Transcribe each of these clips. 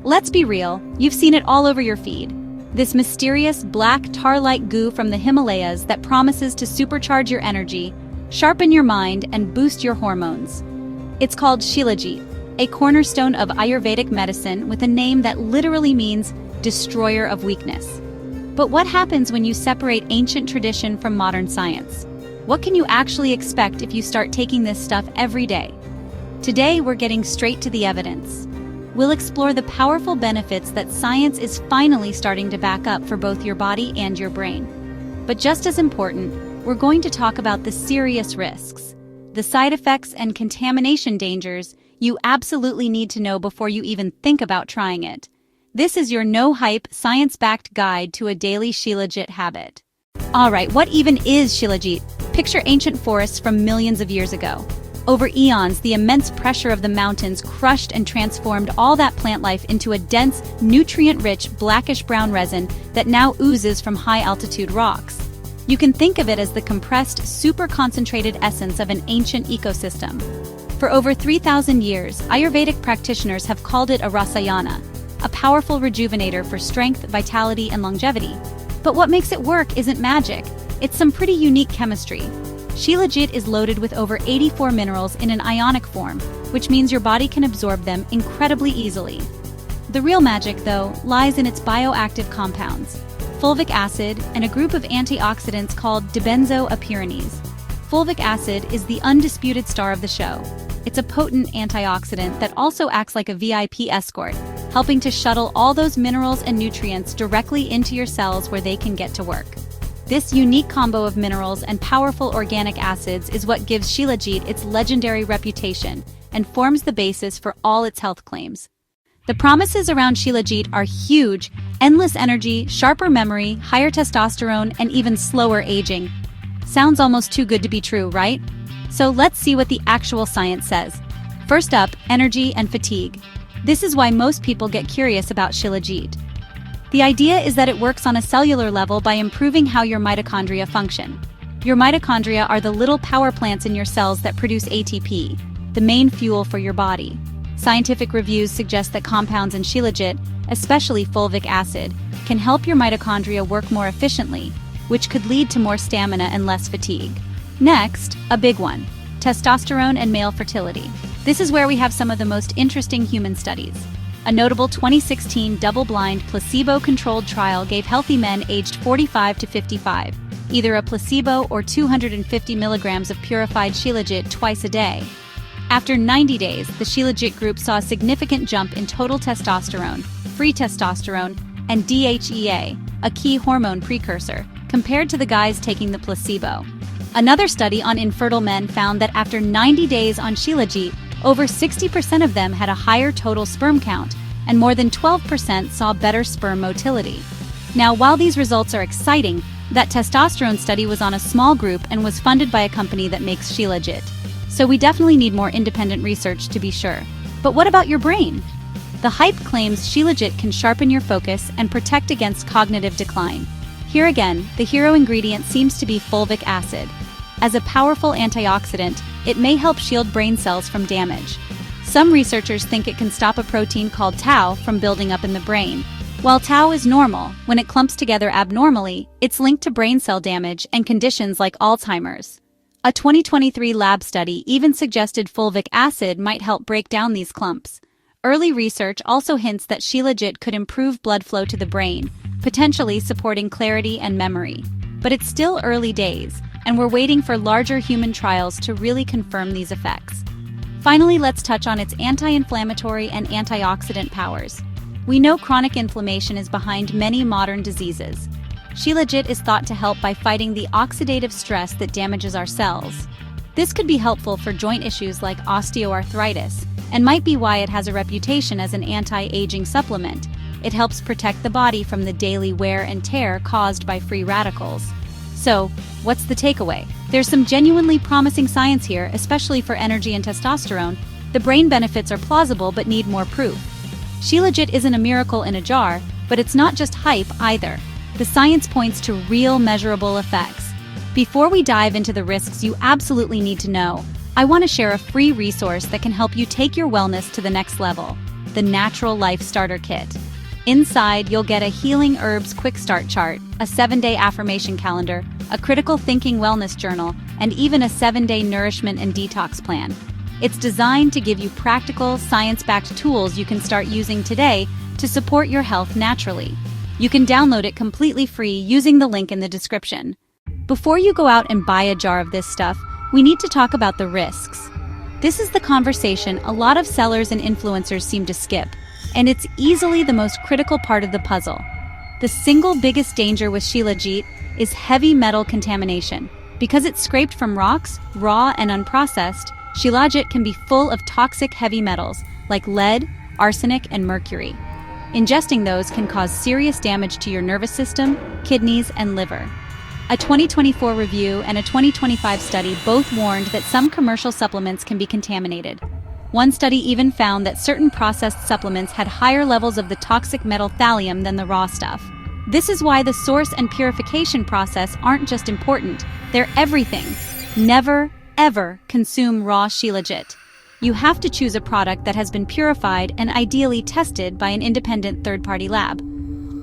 Let's be real, you've seen it all over your feed. This mysterious black tar-like goo from the Himalayas that promises to supercharge your energy, sharpen your mind, and boost your hormones. It's called Shilajit, a cornerstone of Ayurvedic medicine with a name that literally means destroyer of weakness. But what happens when you separate ancient tradition from modern science? What can you actually expect if you start taking this stuff every day? Today, we're getting straight to the evidence. We'll explore the powerful benefits that science is finally starting to back up for both your body and your brain. But just as important, we're going to talk about the serious risks, the side effects and contamination dangers you absolutely need to know before you even think about trying it. This is your no-hype, science-backed guide to a daily Shilajit habit. Alright, what even is Shilajit? Picture ancient forests from millions of years ago. Over eons, the immense pressure of the mountains crushed and transformed all that plant life into a dense, nutrient-rich, blackish-brown resin that now oozes from high-altitude rocks. You can think of it as the compressed, super-concentrated essence of an ancient ecosystem. For over 3,000 years, Ayurvedic practitioners have called it a rasayana, a powerful rejuvenator for strength, vitality, and longevity. But what makes it work isn't magic, it's some pretty unique chemistry. Shilajit is loaded with over 84 minerals in an ionic form, which means your body can absorb them incredibly easily. The real magic, though, lies in its bioactive compounds, fulvic acid and a group of antioxidants called dibenzoapyrenes. Fulvic acid is the undisputed star of the show. It's a potent antioxidant that also acts like a VIP escort, helping to shuttle all those minerals and nutrients directly into your cells where they can get to work. This unique combo of minerals and powerful organic acids is what gives Shilajit its legendary reputation and forms the basis for all its health claims. The promises around Shilajit are huge: endless energy, sharper memory, higher testosterone, and even slower aging. Sounds almost too good to be true, right? So let's see what the actual science says. First up, energy and fatigue. This is why most people get curious about Shilajit. The idea is that it works on a cellular level by improving how your mitochondria function. Your mitochondria are the little power plants in your cells that produce ATP, the main fuel for your body. Scientific reviews suggest that compounds in Shilajit, especially fulvic acid, can help your mitochondria work more efficiently, which could lead to more stamina and less fatigue. Next, a big one: testosterone and male fertility. This is where we have some of the most interesting human studies. A notable 2016 double-blind, placebo-controlled trial gave healthy men aged 45 to 55 either a placebo or 250 milligrams of purified Shilajit twice a day. After 90 days, the Shilajit group saw a significant jump in total testosterone, free testosterone, and DHEA, a key hormone precursor, compared to the guys taking the placebo. Another study on infertile men found that after 90 days on Shilajit, over 60% of them had a higher total sperm count, and more than 12% saw better sperm motility. Now, while these results are exciting, that testosterone study was on a small group and was funded by a company that makes Shilajit. So we definitely need more independent research to be sure. But what about your brain? The hype claims Shilajit can sharpen your focus and protect against cognitive decline. Here again, the hero ingredient seems to be fulvic acid. As a powerful antioxidant, it may help shield brain cells from damage. Some researchers think it can stop a protein called tau from building up in the brain. While tau is normal, when it clumps together abnormally, it's linked to brain cell damage and conditions like Alzheimer's. A 2023 lab study even suggested fulvic acid might help break down these clumps. Early research also hints that Shilajit could improve blood flow to the brain, potentially supporting clarity and memory. But it's still early days, and we're waiting for larger human trials to really confirm these effects. Finally, let's touch on its anti-inflammatory and antioxidant powers. We know chronic inflammation is behind many modern diseases. Shilajit is thought to help by fighting the oxidative stress that damages our cells. This could be helpful for joint issues like osteoarthritis, and might be why it has a reputation as an anti-aging supplement. It helps protect the body from the daily wear and tear caused by free radicals. So, what's the takeaway? There's some genuinely promising science here, especially for energy and testosterone. The brain benefits are plausible but need more proof. Shilajit isn't a miracle in a jar, but it's not just hype either. The science points to real measurable effects. Before we dive into the risks you absolutely need to know, I want to share a free resource that can help you take your wellness to the next level. the Natural Life Starter Kit. Inside, you'll get a Healing Herbs Quick Start Chart, a 7-day affirmation calendar, a critical thinking wellness journal, and even a 7-day nourishment and detox plan. It's designed to give you practical, science-backed tools you can start using today to support your health naturally. You can download it completely free using the link in the description. Before you go out and buy a jar of this stuff, we need to talk about the risks. This is the conversation a lot of sellers and influencers seem to skip, and it's easily the most critical part of the puzzle. The single biggest danger with Shilajit is heavy metal contamination. Because it's scraped from rocks, raw and unprocessed, Shilajit can be full of toxic heavy metals like lead, arsenic, and mercury. Ingesting those can cause serious damage to your nervous system, kidneys, and liver. A 2024 review and a 2025 study both warned that some commercial supplements can be contaminated. One study even found that certain processed supplements had higher levels of the toxic metal thallium than the raw stuff. This is why the source and purification process aren't just important, they're everything. Never, ever consume raw Shilajit. You have to choose a product that has been purified and ideally tested by an independent third-party lab.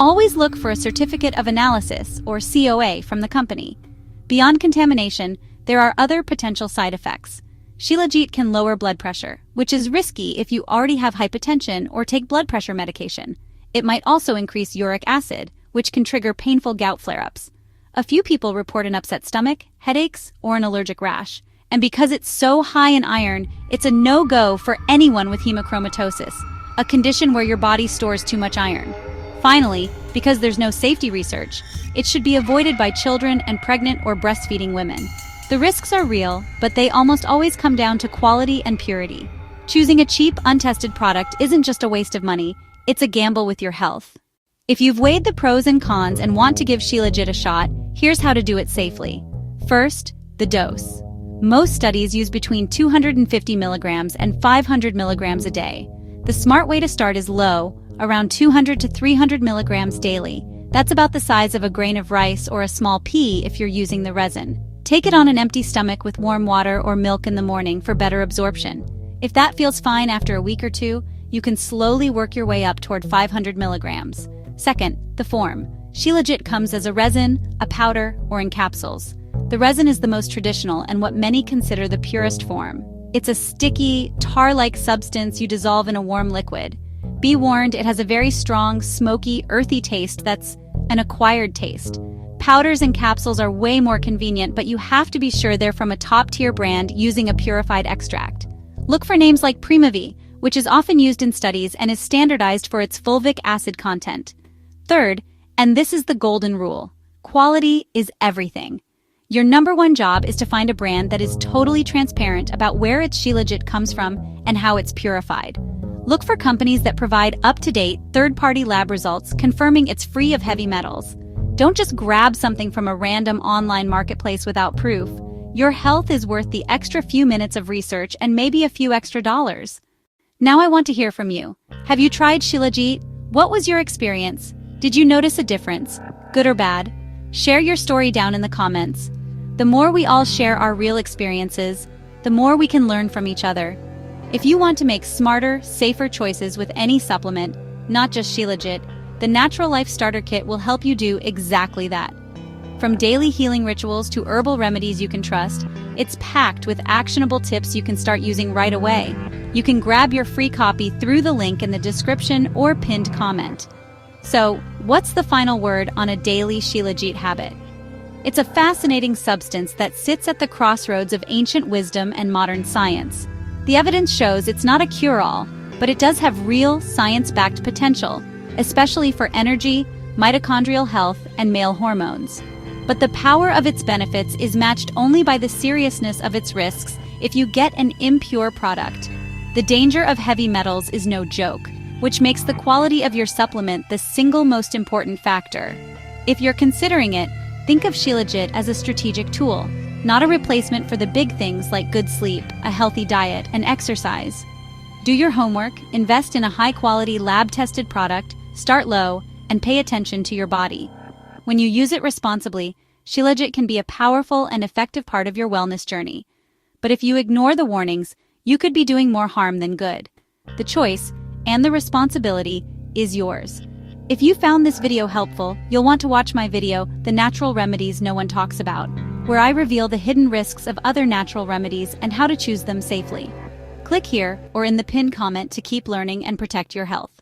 Always look for a certificate of analysis, or COA, from the company. Beyond contamination, there are other potential side effects. Shilajit can lower blood pressure, which is risky if you already have hypertension or take blood pressure medication. It might also increase uric acid, which can trigger painful gout flare-ups. A few people report an upset stomach, headaches, or an allergic rash. And because it's so high in iron, it's a no-go for anyone with hemochromatosis, a condition where your body stores too much iron. Finally, because there's no safety research, it should be avoided by children and pregnant or breastfeeding women. The risks are real, but they almost always come down to quality and purity. Choosing a cheap, untested product isn't just a waste of money, it's a gamble with your health. If you've weighed the pros and cons and want to give Shilajit a shot, here's how to do it safely. First, the dose. Most studies use between 250 milligrams and 500 milligrams a day. The smart way to start is low, around 200 to 300 milligrams daily. That's about the size of a grain of rice or a small pea if you're using the resin. Take it on an empty stomach with warm water or milk in the morning for better absorption. If that feels fine after a week or two, you can slowly work your way up toward 500 milligrams. Second, the form. Shilajit comes as a resin, a powder, or in capsules. The resin is the most traditional and what many consider the purest form. It's a sticky, tar-like substance you dissolve in a warm liquid. Be warned, it has a very strong, smoky, earthy taste that's an acquired taste. Powders and capsules are way more convenient, but you have to be sure they're from a top-tier brand using a purified extract. Look for names like Primavi, which is often used in studies and is standardized for its fulvic acid content. Third, and this is the golden rule, quality is everything. Your number one job is to find a brand that is totally transparent about where its Shilajit comes from and how it's purified. Look for companies that provide up-to-date, third-party lab results confirming it's free of heavy metals. Don't just grab something from a random online marketplace without proof. Your health is worth the extra few minutes of research and maybe a few extra dollars. Now I want to hear from you. Have you tried Shilajit? What was your experience? Did you notice a difference, good or bad? Share your story down in the comments. The more we all share our real experiences, the more we can learn from each other. If you want to make smarter, safer choices with any supplement, not just Shilajit, the Natural Life Starter Kit will help you do exactly that. From daily healing rituals to herbal remedies you can trust, it's packed with actionable tips you can start using right away. You can grab your free copy through the link in the description or pinned comment. So, what's the final word on a daily Shilajit habit? It's a fascinating substance that sits at the crossroads of ancient wisdom and modern science. The evidence shows it's not a cure-all, but it does have real, science-backed potential, especially for energy, mitochondrial health, and male hormones. But the power of its benefits is matched only by the seriousness of its risks if you get an impure product. The danger of heavy metals is no joke, which makes the quality of your supplement the single most important factor. If you're considering it, think of Shilajit as a strategic tool, not a replacement for the big things like good sleep, a healthy diet, and exercise. Do your homework, invest in a high-quality lab-tested product, start low, and pay attention to your body. When you use it responsibly, Shilajit can be a powerful and effective part of your wellness journey. But if you ignore the warnings, you could be doing more harm than good. The choice and the responsibility is yours. If you found this video helpful, you'll want to watch my video, The Natural Remedies No One Talks About, where I reveal the hidden risks of other natural remedies and how to choose them safely. Click here or in the pinned comment to keep learning and protect your health.